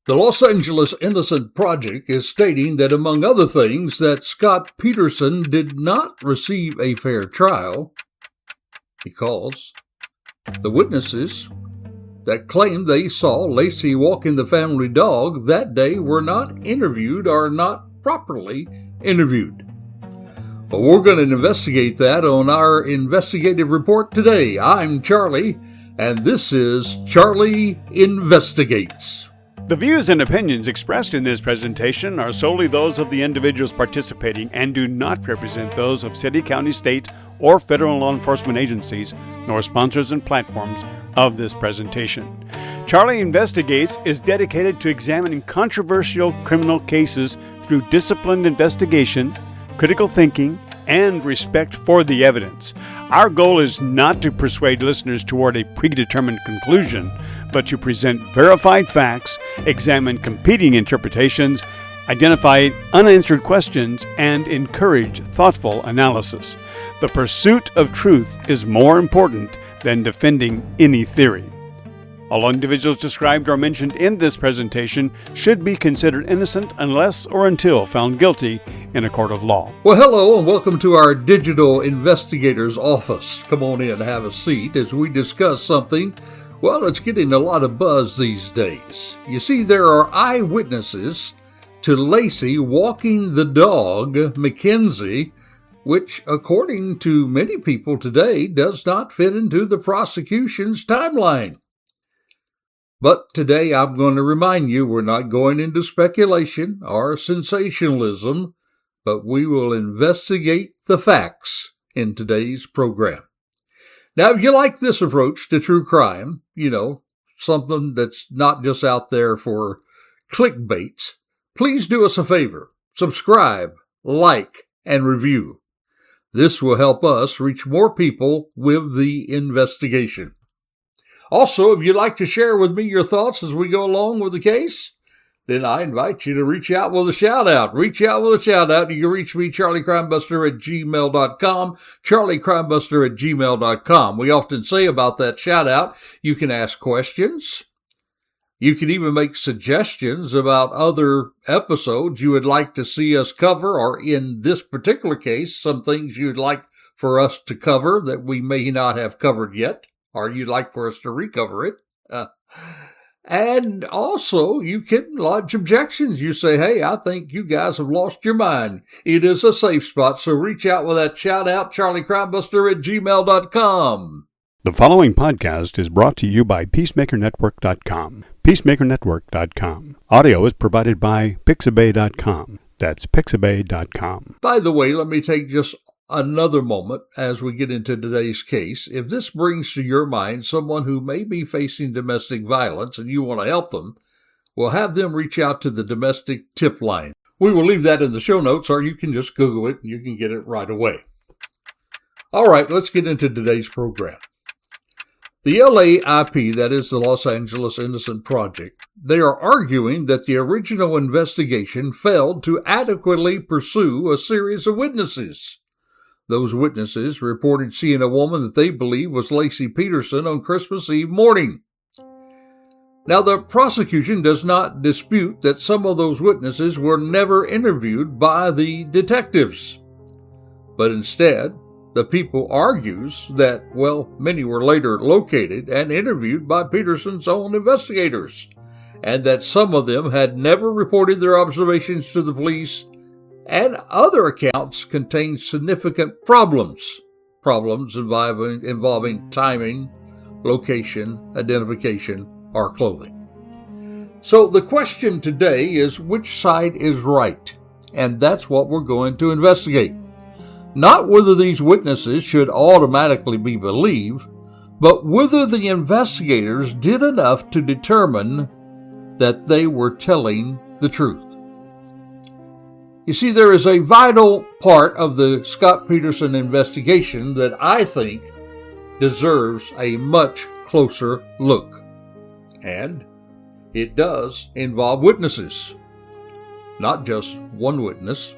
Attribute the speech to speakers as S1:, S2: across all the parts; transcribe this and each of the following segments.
S1: The Los Angeles Innocent Project is stating that, among other things, that Scott Peterson did not receive a fair trial because the witnesses that claimed they saw Laci walking the family dog that day were not interviewed or not properly interviewed. But we're going to investigate that on our investigative report today. I'm Charlie, and this is Charlie Investigates.
S2: The views and opinions expressed in this presentation are solely those of the individuals participating and do not represent those of city, county, state, or federal law enforcement agencies, nor sponsors and platforms of this presentation. Charlie Investigates is dedicated to examining controversial criminal cases through disciplined investigation, critical thinking, and respect for the evidence. Our goal is not to persuade listeners toward a predetermined conclusion, but to present verified facts, examine competing interpretations, identify unanswered questions, and encourage thoughtful analysis. The pursuit of truth is more important than defending any theory. All individuals described or mentioned in this presentation should be considered innocent unless or until found guilty in a court of law.
S1: Well, hello and welcome to our Digital Investigator's Office. Come on in and have a seat as we discuss something. Well, it's getting a lot of buzz these days. You see, there are eyewitnesses to Laci walking the dog, Mackenzie, which, according to many people today, does not fit into the prosecution's timeline. But today I'm going to remind you we're not going into speculation or sensationalism, but we will investigate the facts in today's program. Now, if you like this approach to true crime, something that's not just out there for clickbaits, please do us a favor. Subscribe, like, and review. This will help us reach more people with the investigation. Also, if you'd like to share with me your thoughts as we go along with the case, then I invite you to reach out with a shout-out. You can reach me, charliecrimebuster@gmail.com, charliecrimebuster@gmail.com. We often say about that shout-out, you can ask questions. You can even make suggestions about other episodes you would like to see us cover, or in this particular case, some things you'd like for us to cover that we may not have covered yet, or you'd like for us to recover it. And also, you can lodge objections. You say, hey, I think you guys have lost your mind. It is a safe spot, so reach out with that shout-out, charliecrimebuster@gmail.com.
S2: The following podcast is brought to you by PeacemakerNetwork.com. PeacemakerNetwork.com. Audio is provided by Pixabay.com. That's Pixabay.com.
S1: By the way, let me take just another moment as we get into today's case. If this brings to your mind someone who may be facing domestic violence and you want to help them, we'll have them reach out to the domestic tip line. We will leave that in the show notes, or you can just Google it and you can get it right away. All right, let's get into today's program. The LAIP, that is the Los Angeles Innocent Project, they are arguing that the original investigation failed to adequately pursue a series of witnesses. Those witnesses reported seeing a woman that they believe was Laci Peterson on Christmas Eve morning. Now, the prosecution does not dispute that some of those witnesses were never interviewed by the detectives. But instead, the people argues that, many were later located and interviewed by Peterson's own investigators, and that some of them had never reported their observations to the police, and other accounts contain significant problems involving timing, location, identification, or clothing. So the question today is, which side is right? And that's what we're going to investigate. Not whether these witnesses should automatically be believed, but whether the investigators did enough to determine that they were telling the truth. You see, there is a vital part of the Scott Peterson investigation that I think deserves a much closer look. And it does involve witnesses. Not just one witness,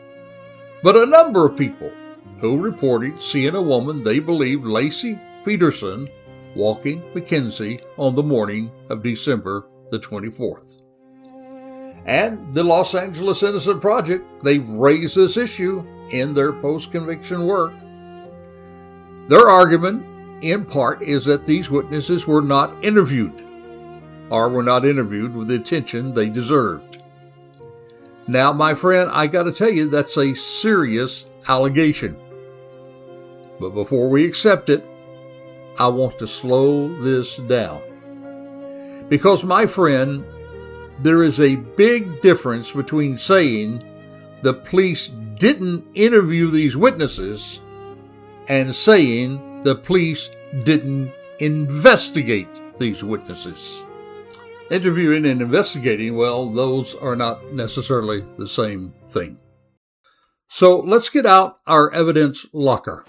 S1: but a number of people who reported seeing a woman they believed Laci Peterson walking Mackenzie on the morning of December the 24th. And the Los Angeles Innocent Project, they've raised this issue in their post-conviction work. Their argument, in part, is that these witnesses were not interviewed, or were not interviewed with the attention they deserved. Now, my friend, I got to tell you, that's a serious allegation. But before we accept it, I want to slow this down. Because, my friend, there is a big difference between saying the police didn't interview these witnesses and saying the police didn't investigate these witnesses. Interviewing and investigating, well, those are not necessarily the same thing. So let's get out our evidence locker.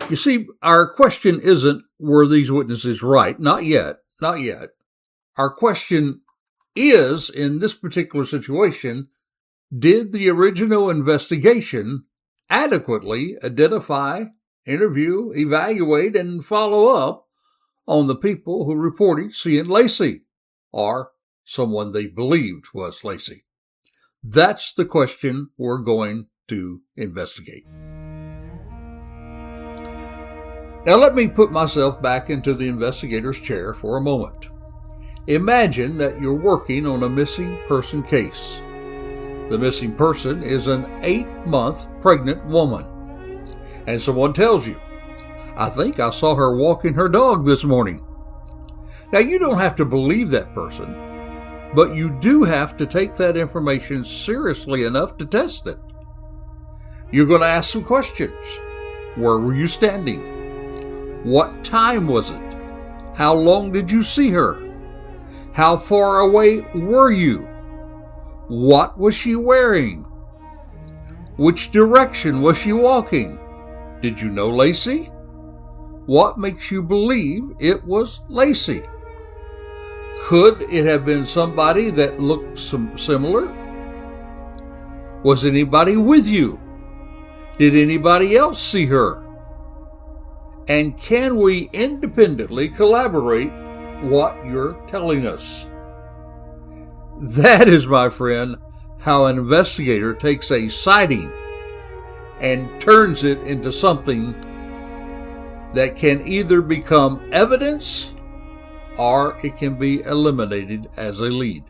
S1: You see, our question isn't, were these witnesses right? Not yet. Not yet. Our question is, in this particular situation, did the original investigation adequately identify, interview, evaluate, and follow up on the people who reported seeing Laci, or someone they believed was Laci? That's the question we're going to investigate. Now let me put myself back into the investigator's chair for a moment. Imagine that you're working on a missing person case. The missing person is an 8-month pregnant woman. And someone tells you, I think I saw her walking her dog this morning. Now you don't have to believe that person, but you do have to take that information seriously enough to test it. You're going to ask some questions. Where were you standing? What time was it? How long did you see her? How far away were you? What was she wearing? Which direction was she walking? Did you know Laci? What makes you believe it was Laci? Could it have been somebody that looked similar? Was anybody with you? Did anybody else see her? And can we independently collaborate what you're telling us? That is, my friend, how an investigator takes a sighting and turns it into something that can either become evidence or it can be eliminated as a lead.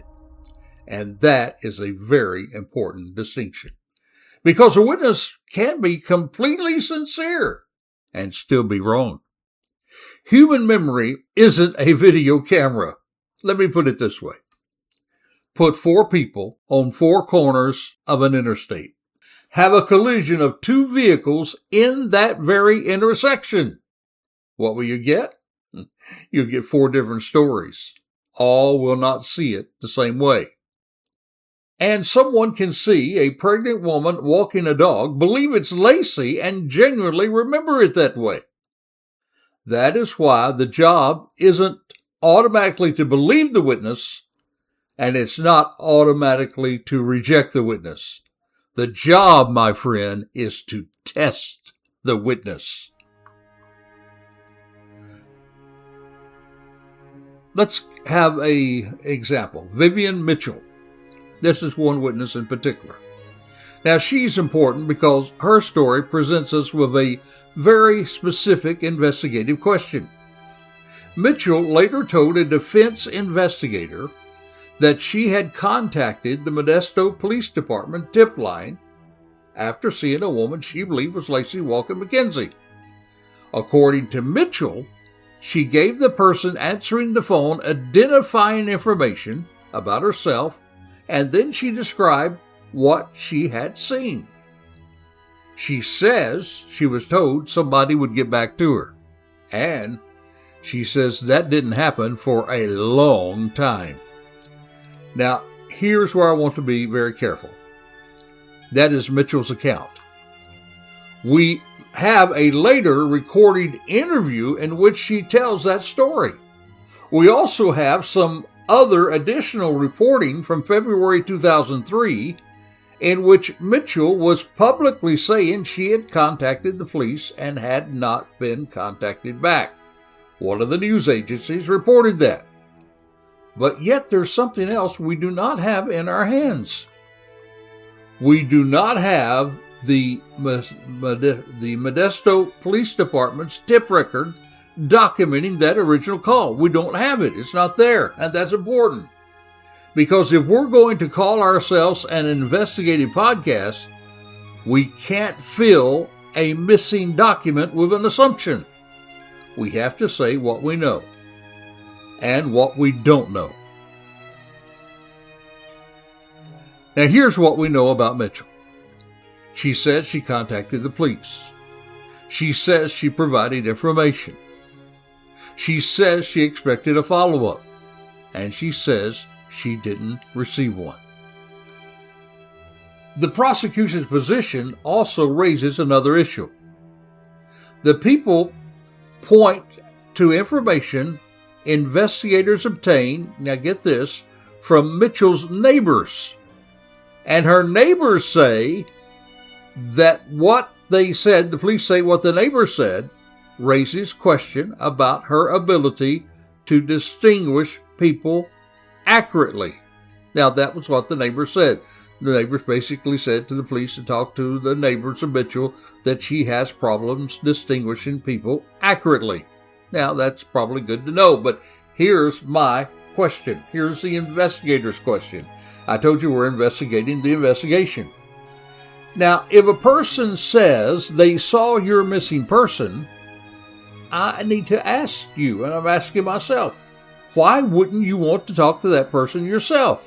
S1: And that is a very important distinction. Because a witness can be completely sincere and still be wrong. Human memory isn't a video camera. Let me put it this way. Put 4 people on 4 corners of an interstate. Have a collision of 2 vehicles in that very intersection. What will you get? You'll get 4 different stories. All will not see it the same way. And someone can see a pregnant woman walking a dog, believe it's Laci, and genuinely remember it that way. That is why the job isn't automatically to believe the witness, and it's not automatically to reject the witness. The job, my friend, is to test the witness. Let's have an example. Vivian Mitchell. This is one witness in particular. Now, she's important because her story presents us with a very specific investigative question. Mitchell later told a defense investigator that she had contacted the Modesto Police Department tip line after seeing a woman she believed was Laci Walker McKenzie. According to Mitchell, she gave the person answering the phone identifying information about herself, and then she described what she had seen. She says she was told somebody would get back to her, and she says that didn't happen for a long time. Now, here's where I want to be very careful. That is Mitchell's account. We have a later recorded interview in which she tells that story. We also have some other additional reporting from February 2003 in which Mitchell was publicly saying she had contacted the police and had not been contacted back. One of the news agencies reported that. But yet there's something else we do not have in our hands. We do not have the Modesto Police Department's tip record documenting that original call. We don't have it. It's not there. And that's important. Because if we're going to call ourselves an investigative podcast, we can't fill a missing document with an assumption. We have to say what we know and what we don't know. Now here's what we know about Mitchell. She says she contacted the police. She says she provided information. She says she expected a follow-up. And she says she didn't receive one. The prosecution's position also raises another issue. The people point to information investigators obtained, now get this, from Mitchell's neighbors. And her neighbors say that what they said, the police say what the neighbors said, raises question about her ability to distinguish people accurately. Now, that was what the neighbors said. The neighbors basically said to the police to talk to the neighbors of Mitchell that she has problems distinguishing people accurately. Now, that's probably good to know, but here's my question. Here's the investigator's question. I told you we're investigating the investigation. Now, if a person says they saw your missing person, I need to ask you, and I'm asking myself, why wouldn't you want to talk to that person yourself?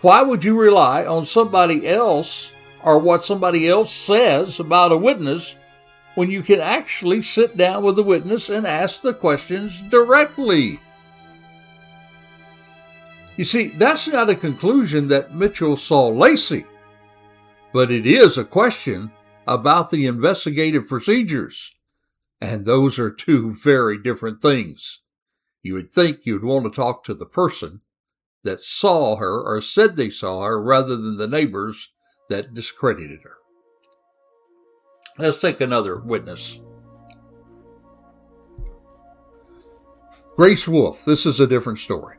S1: Why would you rely on somebody else or what somebody else says about a witness when you can actually sit down with the witness and ask the questions directly? You see, that's not a conclusion that Mitchell saw Laci, but it is a question about the investigative procedures, and those are two very different things. You would think you'd want to talk to the person that saw her or said they saw her rather than the neighbors that discredited her. Let's take another witness. Grace Wolf. This is a different story.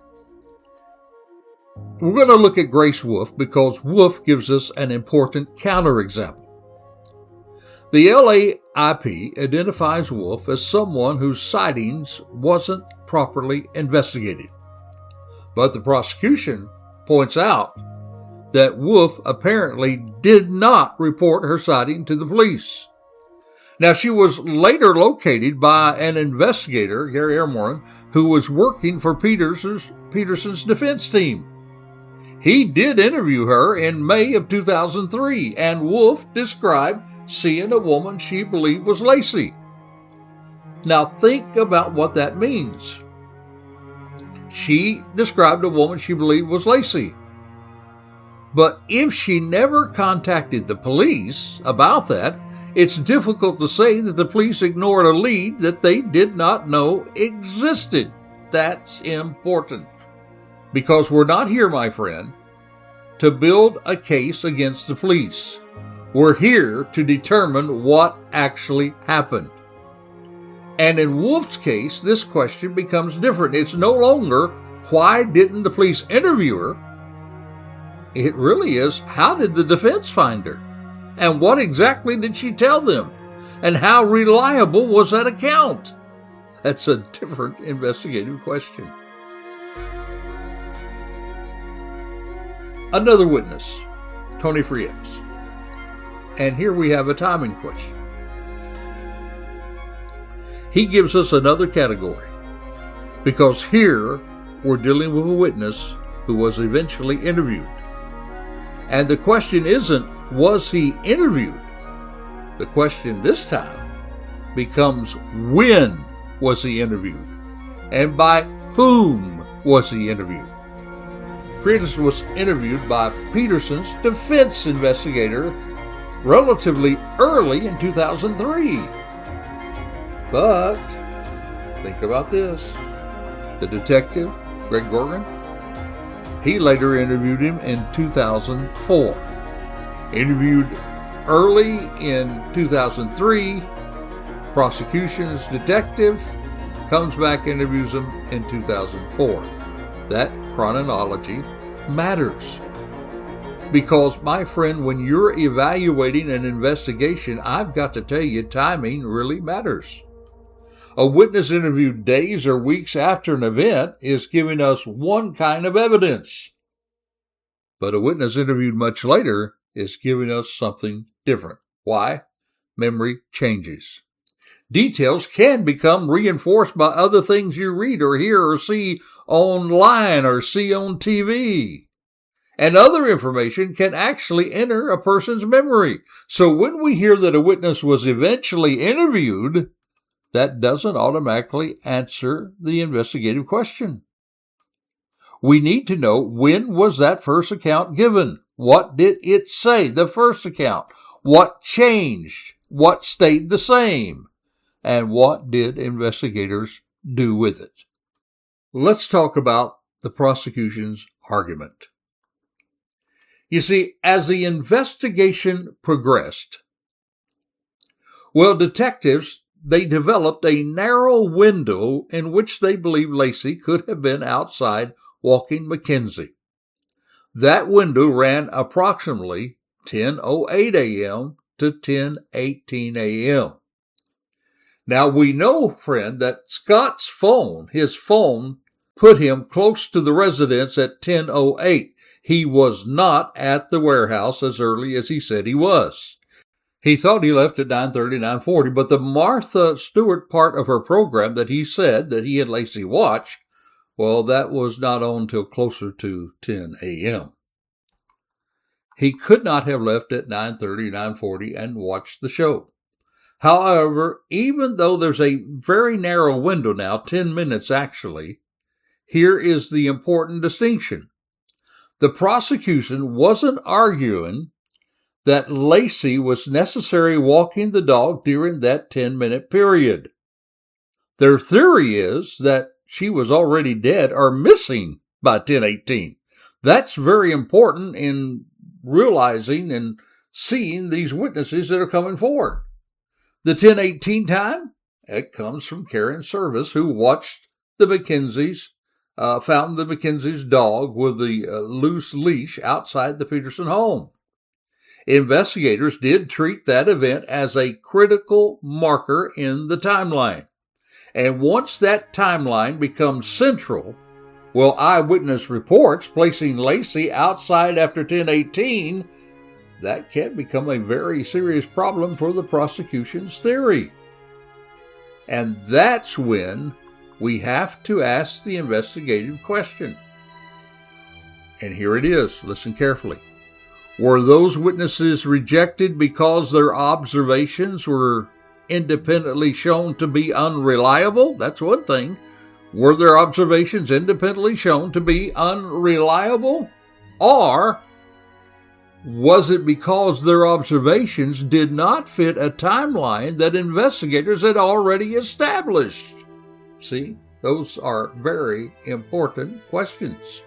S1: We're going to look at Grace Wolf because Wolf gives us an important counterexample. The LAIP identifies Wolf as someone whose sightings wasn't properly investigated. But the prosecution points out that Wolf apparently did not report her sighting to the police. Now, she was later located by an investigator, Gary Airmorn, who was working for Peterson's defense team. He did interview her in May of 2003, and Wolf described seeing a woman she believed was Laci. Now, think about what that means. She described a woman she believed was Laci. But if she never contacted the police about that, it's difficult to say that the police ignored a lead that they did not know existed. That's important. Because we're not here, my friend, to build a case against the police. We're here to determine what actually happened. And in Wolf's case, this question becomes different. It's no longer, why didn't the police interview her? It really is, how did the defense find her? And what exactly did she tell them? And how reliable was that account? That's a different investigative question. Another witness, Tony Friettes. And here we have a timing question. He gives us another category, because here we're dealing with a witness who was eventually interviewed. And the question isn't, was he interviewed? The question this time becomes, when was he interviewed? And by whom was he interviewed? Friettes was interviewed by Peterson's defense investigator relatively early in 2003. But think about this. The detective, Greg Gorgon, he later interviewed him in 2004. Interviewed early in 2003, prosecution's detective comes back and interviews him in 2004. that chronology matters. Because, my friend, when you're evaluating an investigation, I've got to tell you, timing really matters. A witness interviewed days or weeks after an event is giving us one kind of evidence. But a witness interviewed much later is giving us something different. Why? Memory changes. Details can become reinforced by other things you read or hear or see online or see on TV. And other information can actually enter a person's memory. So when we hear that a witness was eventually interviewed, that doesn't automatically answer the investigative question. We need to know, when was that first account given? What did it say, the first account? What changed? What stayed the same? And what did investigators do with it? Let's talk about the prosecution's argument. You see, as the investigation progressed, detectives, they developed a narrow window in which they believed Laci could have been outside walking Mackenzie. That window ran approximately 10:08 a.m. to 10:18 a.m. Now, we know, friend, that Scott's his phone, put him close to the residence at 10:08. He was not at the warehouse as early as he said he was. He thought he left at 9:30, 9:40, but the Martha Stewart part of her program that he said that he and Laci watched, that was not on till closer to 10 a.m. He could not have left at 9:30, 9:40 and watched the show. However, even though there's a very narrow window now, 10 minutes actually, here is the important distinction. The prosecution wasn't arguing that Laci was necessarily walking the dog during that 10-minute period. Their theory is that she was already dead or missing by 10:18. That's very important in realizing and seeing these witnesses that are coming forward. The 10:18 time, it comes from Karen Service, who watched the Mackenzies, found the Mackenzie's dog with the loose leash outside the Peterson home. Investigators did treat that event as a critical marker in the timeline. And once that timeline becomes central, eyewitness reports placing Laci outside after 10:18, that can become a very serious problem for the prosecution's theory. And that's when we have to ask the investigative question. And here it is. Listen carefully. Were those witnesses rejected because their observations were independently shown to be unreliable? That's one thing. Were their observations independently shown to be unreliable? Or was it because their observations did not fit a timeline that investigators had already established? See, those are very important questions,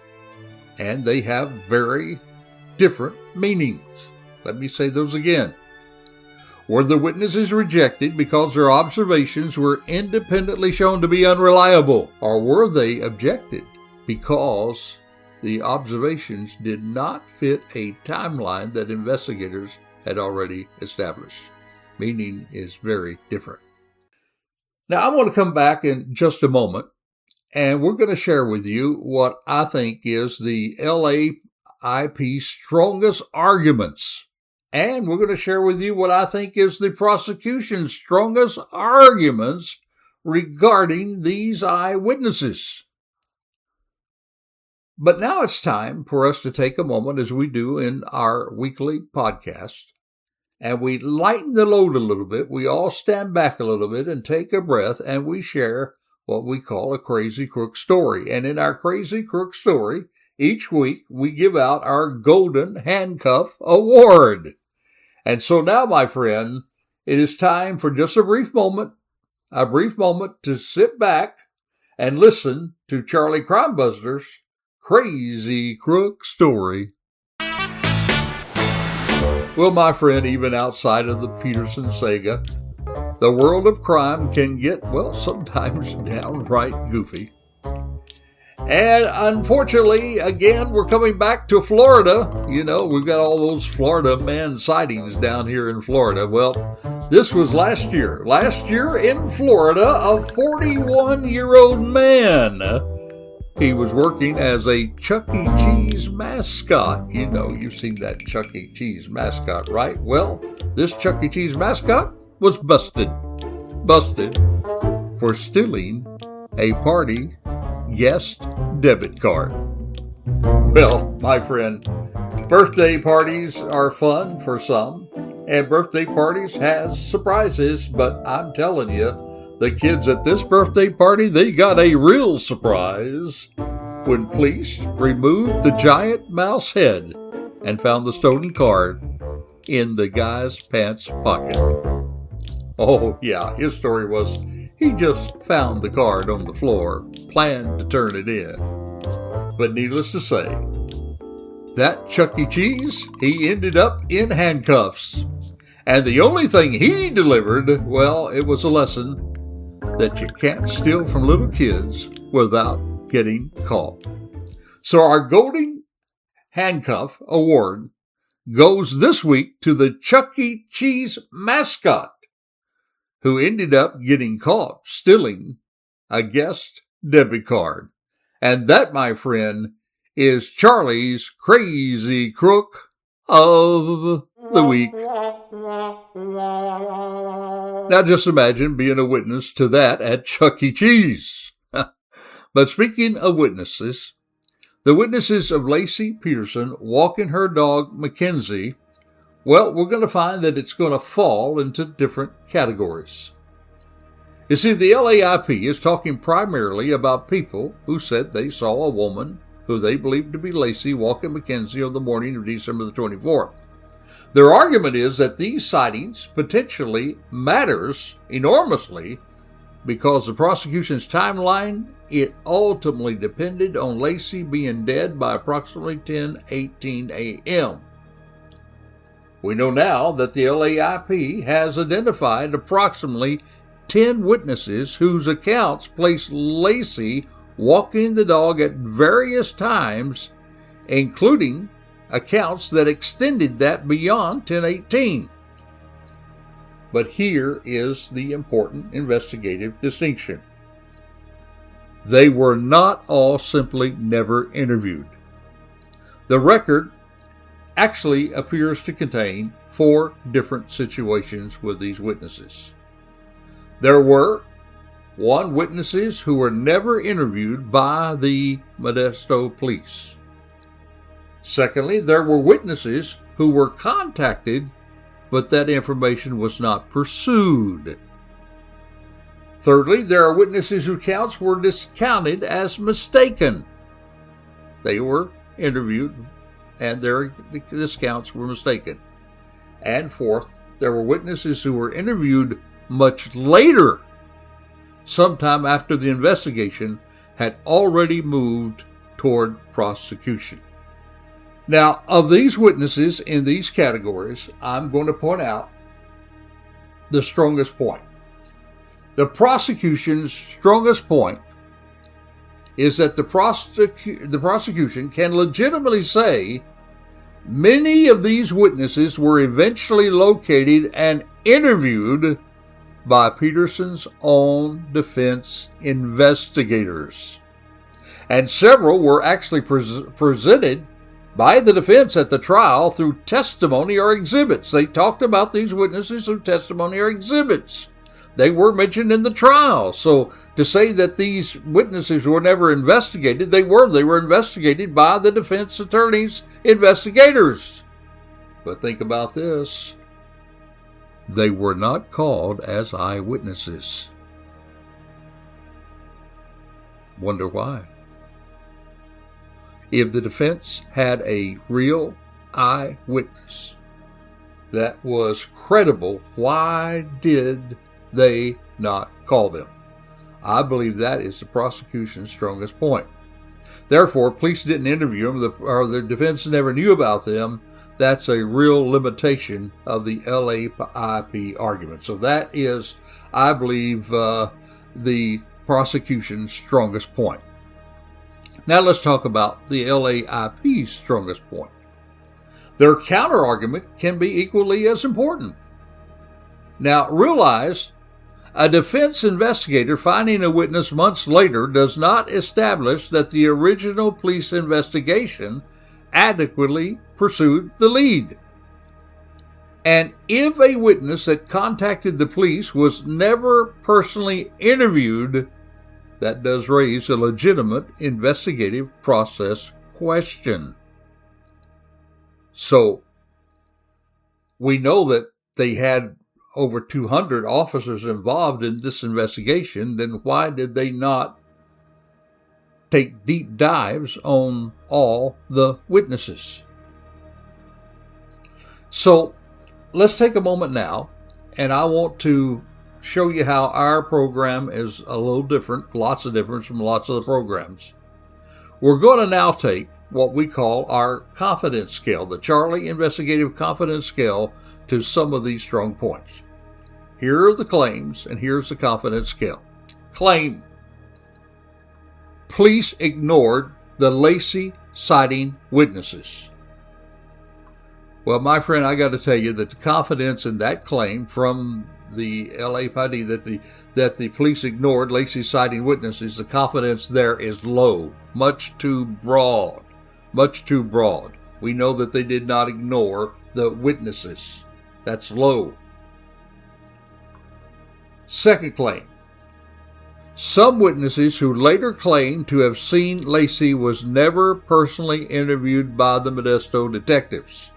S1: and they have very different meanings. Let me say those again. Were the witnesses rejected because their observations were independently shown to be unreliable, or were they objected because the observations did not fit a timeline that investigators had already established? Meaning is very different. Now, I want to come back in just a moment, and we're going to share with you what I think is the LAIP's strongest arguments. And we're going to share with you what I think is the prosecution's strongest arguments regarding these eyewitnesses. But now it's time for us to take a moment, as we do in our weekly podcast, and we lighten the load a little bit. We all stand back a little bit and take a breath, and we share what we call a Crazy Crook story. And in our Crazy Crook story, each week we give out our Golden Handcuff Award. And so now, my friend, it is time for just a brief moment to sit back and listen to Charlie Crimebuster's Crazy Crook story. Well, my friend, even outside of the Peterson saga, the world of crime can get, sometimes downright goofy. And unfortunately, again, we're coming back to Florida. You know, we've got all those Florida man sightings down here in Florida. Well, this was last year. Last year in Florida, a 41-year-old man. He was working as a Chuck E. Cheese mascot. You know, you've seen that Chuck E. Cheese mascot, right? Well, this Chuck E. Cheese mascot was busted for stealing a party guest debit card. Well, my friend, birthday parties are fun for some, and birthday parties has surprises, but I'm telling you, the kids at this birthday party, they got a real surprise when police removed the giant mouse head and found the stolen card in the guy's pants pocket. Oh yeah, his story was he just found the card on the floor, planned to turn it in. But needless to say, that Chuck E. Cheese, he ended up in handcuffs. And the only thing he delivered, well, it was a lesson that you can't steal from little kids without getting caught. So our Golden Handcuff Award goes this week to the Chuck E. Cheese mascot, who ended up getting caught stealing a guest debit card. And that, my friend, is Charlie's Crazy Crook of the Week. Now just imagine being a witness to that at Chuck E. Cheese. But speaking of witnesses, the witnesses of Laci Peterson walking her dog Mackenzie, well, we're going to find that it's going to fall into different categories. You see, the LAIP is talking primarily about people who said they saw a woman who they believed to be Laci walking Mackenzie on the morning of December the 24th. Their argument is that these sightings potentially matters enormously because the prosecution's timeline, it ultimately depended on Laci being dead by approximately 10:18 a.m. We know now that the LAIP has identified approximately 10 witnesses whose accounts place Laci walking the dog at various times, including accounts that extended that beyond 10:18. But here is the important investigative distinction. They were not all simply never interviewed. The record actually appears to contain 4 different situations with these witnesses. There were 1 witnesses who were never interviewed by the Modesto police. Secondly, there were witnesses who were contacted, but that information was not pursued. Thirdly, there are witnesses whose accounts were discounted as mistaken. They were interviewed, and their discounts were mistaken. And fourth, there were witnesses who were interviewed much later, sometime after the investigation had already moved toward prosecution. Now, of these witnesses in these categories, I'm going to point out the strongest point. The prosecution's strongest point is that the prosecution can legitimately say many of these witnesses were eventually located and interviewed by Peterson's own defense investigators. And several were actually presented by the defense at the trial through testimony or exhibits. They talked about these witnesses through testimony or exhibits. They were mentioned in the trial. So to say that these witnesses were never investigated, they were. They were investigated by the defense attorney's investigators. But think about this. They were not called as eyewitnesses. Wonder why? If the defense had a real eyewitness that was credible, why did they not call them? I believe that is the prosecution's strongest point. Therefore, police didn't interview them, or the defense never knew about them. That's a real limitation of the LAIP argument. So that is, I believe, the prosecution's strongest point. Now let's talk about the LAIP's strongest point. Their counter-argument can be equally as important. Now realize, a defense investigator finding a witness months later does not establish that the original police investigation adequately pursued the lead. And if a witness that contacted the police was never personally interviewed, that does raise a legitimate investigative process question. So, we know that they had over 200 officers involved in this investigation. Then why did they not take deep dives on all the witnesses? So, let's take a moment now, and I want to show you how our program is a little different, lots of difference from lots of the programs. We're going to now take what we call our confidence scale, the Charlie Investigative Confidence Scale, to some of these strong points. Here are the claims, and here's the confidence scale. Claim: police ignored the Laci sighting witnesses. Well, my friend, I got to tell you that the confidence in that claim from the LAIP that the police ignored Laci sighting witnesses, the confidence there is low, much too broad. Much too broad. We know that they did not ignore the witnesses. That's low. Second claim: some witnesses who later claimed to have seen Laci was never personally interviewed by the Modesto detectives.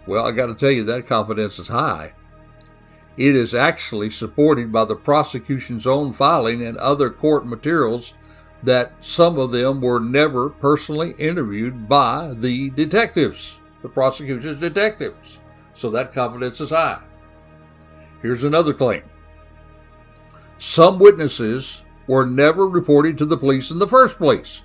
S1: Well, I got to tell you, that confidence is high. It is actually supported by the prosecution's own filing and other court materials that some of them were never personally interviewed by the detectives, the prosecution's detectives. So that confidence is high. Here's another claim: some witnesses were never reported to the police in the first place.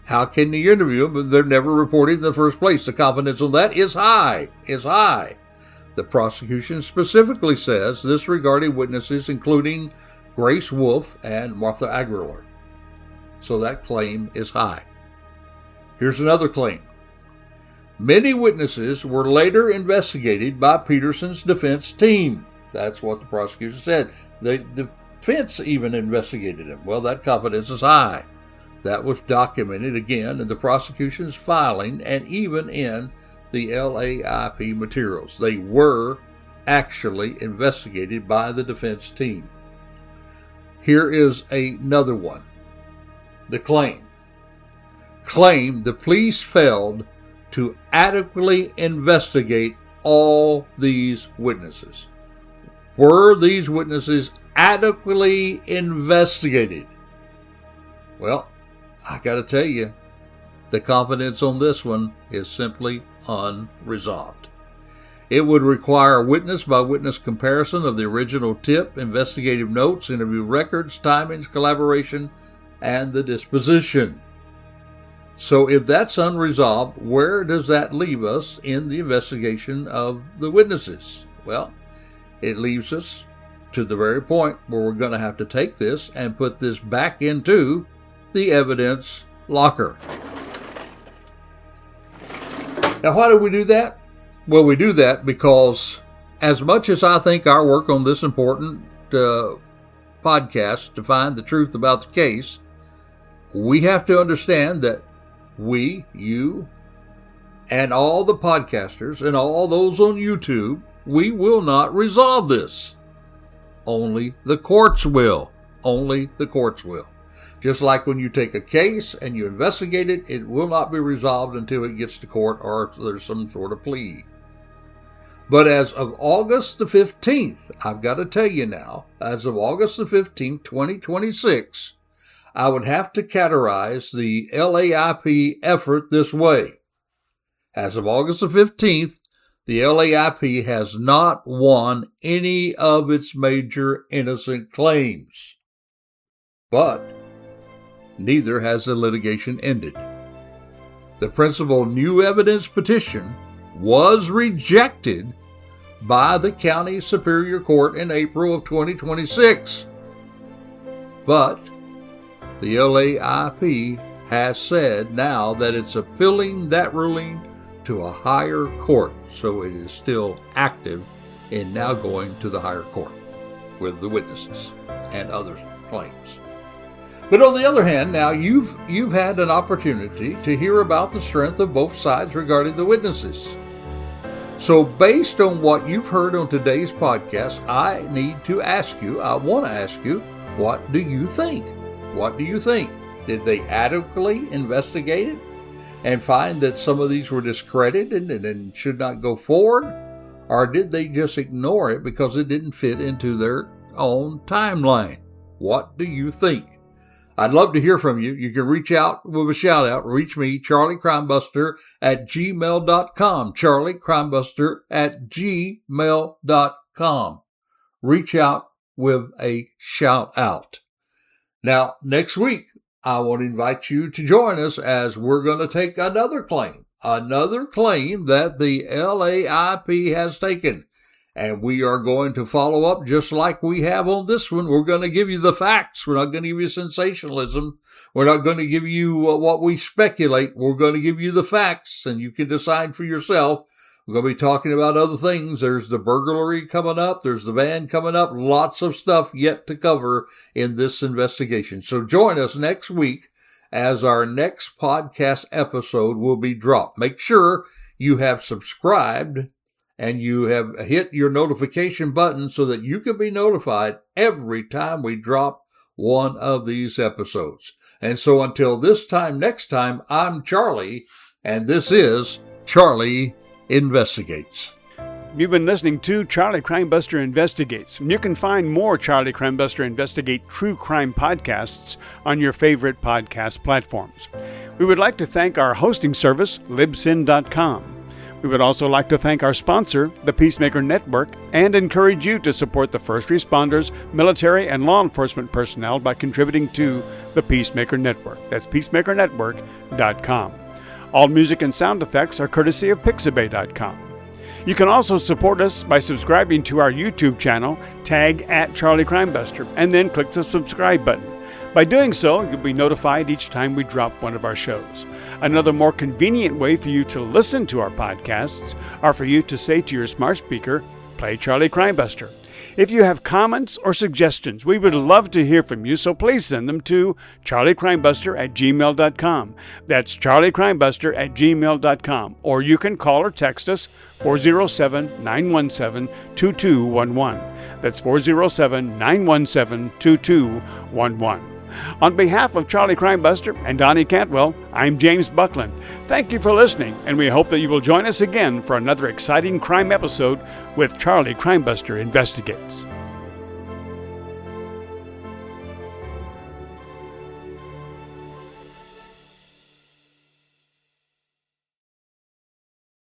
S1: How can you interview them if they're never reported in the first place? The confidence on that is high, The prosecution specifically says this regarding witnesses including Grace Wolf and Martha Aguilar. So that claim is high. Here's another claim: many witnesses were later investigated by Peterson's defense team. That's what the prosecution said. The defense even investigated him. Well, that confidence is high. That was documented again in the prosecution's filing and even in the LAIP materials. They were actually investigated by the defense team. Here is another one. The claim the police failed to adequately investigate all these witnesses. Were these witnesses adequately investigated? Well, I got to tell you, the confidence on this one is simply unresolved. It would require witness-by-witness comparison of the original tip, investigative notes, interview records, timings, collaboration, and the disposition. So if that's unresolved, where does that leave us in the investigation of the witnesses? Well, it leaves us to the very point where we're going to have to take this and put this back into the evidence locker. Now, why do we do that? Well, we do that because as much as I think our work on this important podcast to find the truth about the case, we have to understand that we, you, and all the podcasters and all those on YouTube, we will not resolve this. Only the courts will. Only the courts will. Just like when you take a case and you investigate it, it will not be resolved until it gets to court or there's some sort of plea. But as of August the 15th, I've got to tell you now, as of August the 15th, 2026, I would have to categorize the LAIP effort this way. As of August the 15th, the LAIP has not won any of its major innocent claims. But neither has the litigation ended. The principal new evidence petition was rejected by the County Superior Court in April of 2026. But the LAIP has said now that it's appealing that ruling to a higher court. So it is still active in now going to the higher court with the witnesses and other claims. But on the other hand, now you've had an opportunity to hear about the strength of both sides regarding the witnesses. So based on what you've heard on today's podcast, I want to ask you, what do you think? What do you think? Did they adequately investigate it and find that some of these were discredited and should not go forward? Or did they just ignore it because it didn't fit into their own timeline? What do you think? I'd love to hear from you. You can reach out with a shout out. Reach me, Charlie Crimebuster at gmail.com. Charlie Crimebuster at gmail.com. Reach out with a shout out. Now, next week, I want to invite you to join us as we're going to take another claim that the LAIP has taken. And we are going to follow up just like we have on this one. We're going to give you the facts. We're not going to give you sensationalism. We're not going to give you what we speculate. We're going to give you the facts, and you can decide for yourself. We're going to be talking about other things. There's the burglary coming up. There's the van coming up. Lots of stuff yet to cover in this investigation. So join us next week as our next podcast episode will be dropped. Make sure you have subscribed and you have hit your notification button so that you can be notified every time we drop one of these episodes. And so until this time, next time, I'm Charlie, and this is Charlie Investigates.
S2: You've been listening to Charlie Crimebuster Investigates, and you can find more Charlie Crimebuster Investigate true crime podcasts on your favorite podcast platforms. We would like to thank our hosting service, Libsyn.com. We would also like to thank our sponsor, the Peacemaker Network, and encourage you to support the first responders, military, and law enforcement personnel by contributing to the Peacemaker Network. That's peacemakernetwork.com. All music and sound effects are courtesy of Pixabay.com. You can also support us by subscribing to our YouTube channel, tag at Charlie Crimebuster, and then click the subscribe button. By doing so, you'll be notified each time we drop one of our shows. Another more convenient way for you to listen to our podcasts are for you to say to your smart speaker, play Charlie Crimebuster. If you have comments or suggestions, we would love to hear from you, so please send them to charliecrimebuster@gmail.com. That's charliecrimebuster@gmail.com. Or you can call or text us 407-917-2211. That's 407-917-2211. On behalf of Charlie Crimebuster and Donnie Cantwell, I'm James Buckland. Thank you for listening, and we hope that you will join us again for another exciting crime episode with Charlie Crimebuster Investigates.